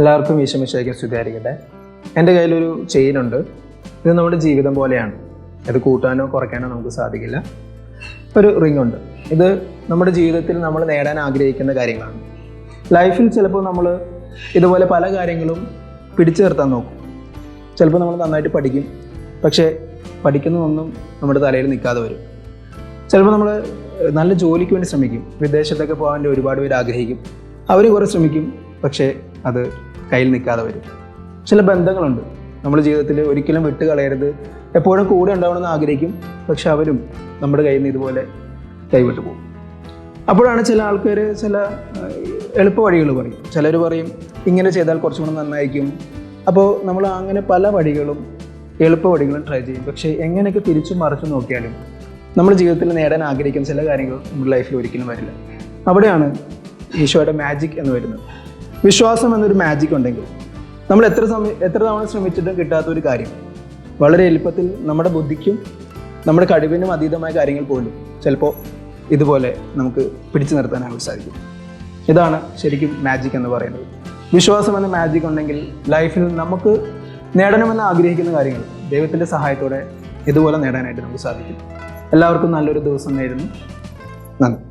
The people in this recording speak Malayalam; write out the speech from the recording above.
എല്ലാവർക്കും ഈശോമിശിഹായ്ക്ക് സ്തുതിയായിരിക്കട്ടെ. എൻ്റെ കയ്യിലൊരു ചെയിനുണ്ട്. ഇത് നമ്മുടെ ജീവിതം പോലെയാണ്. ഇത് കൂട്ടാനോ കുറയ്ക്കാനോ നമുക്ക് സാധിക്കില്ല. ഒരു റിംഗ് ഉണ്ട്. ഇത് നമ്മുടെ ജീവിതത്തിൽ നമ്മൾ നേടാൻ ആഗ്രഹിക്കുന്ന കാര്യങ്ങളാണ്. ലൈഫിൽ ചിലപ്പോൾ നമ്മൾ ഇതുപോലെ പല കാര്യങ്ങളും പിടിച്ചു നിർത്താൻ നോക്കും. ചിലപ്പോൾ നമ്മൾ നന്നായിട്ട് പഠിക്കും, പക്ഷേ പഠിക്കുന്നതൊന്നും നമ്മുടെ തലയിൽ നിൽക്കാതെ വരും. ചിലപ്പോൾ നമ്മൾ നല്ല ജോലിക്ക് വേണ്ടി ശ്രമിക്കും. വിദേശത്തൊക്കെ പോകാൻ വേണ്ടി ഒരുപാട് പേര് ആഗ്രഹിക്കും. അവർ കുറേ ശ്രമിക്കും, പക്ഷേ അത് കയ്യിൽ നിൽക്കാതെ വരും. ചില ബന്ധങ്ങളുണ്ട് നമ്മുടെ ജീവിതത്തിൽ ഒരിക്കലും വിട്ട് കളയരുത്, എപ്പോഴും കൂടെ ഉണ്ടാവണമെന്ന് ആഗ്രഹിക്കും, പക്ഷെ അവരും നമ്മുടെ കയ്യിൽ നിന്ന് ഇതുപോലെ കൈവിട്ട് പോകും. അപ്പോഴാണ് ചില ആൾക്കാർ ചില എളുപ്പ വഴികൾ പറയും. ചിലർ പറയും ഇങ്ങനെ ചെയ്താൽ കുറച്ചും കൂടെ നന്നായിരിക്കും. അപ്പോൾ നമ്മൾ അങ്ങനെ പല വഴികളും എളുപ്പ വഴികളും ട്രൈ ചെയ്യും. പക്ഷേ എങ്ങനെയൊക്കെ തിരിച്ചും മറിച്ചും നോക്കിയാലും നമ്മുടെ ജീവിതത്തിൽ നേടാൻ ആഗ്രഹിക്കുന്ന ചില കാര്യങ്ങൾ നമ്മുടെ ലൈഫിൽ ഒരിക്കലും വരില്ല. അവിടെയാണ് ഈശോയുടെ മാജിക് എന്ന് വരുന്നത്. വിശ്വാസം എന്നൊരു മാജിക് ഉണ്ടെങ്കിൽ നമ്മൾ എത്ര തവണ ശ്രമിച്ചിട്ടും കിട്ടാത്തൊരു കാര്യം വളരെ എളുപ്പത്തിൽ നമ്മുടെ ബുദ്ധിക്കും നമ്മുടെ കഴിവിനും അതീതമായ കാര്യങ്ങൾ പോലും ചിലപ്പോൾ ഇതുപോലെ നമുക്ക് പിടിച്ചു നിർത്താനായിട്ട് സാധിക്കും. ഇതാണ് ശരിക്കും മാജിക് എന്ന് പറയുന്നത്. വിശ്വാസം എന്ന മാജിക് ഉണ്ടെങ്കിൽ ലൈഫിൽ നമുക്ക് നേടണമെന്ന് ആഗ്രഹിക്കുന്ന കാര്യങ്ങൾ ദൈവത്തിൻ്റെ സഹായത്തോടെ ഇതുപോലെ നേടാനായിട്ട് നമുക്ക് സാധിക്കും. എല്ലാവർക്കും നല്ലൊരു ദിവസം നേരുന്നു. നന്ദി.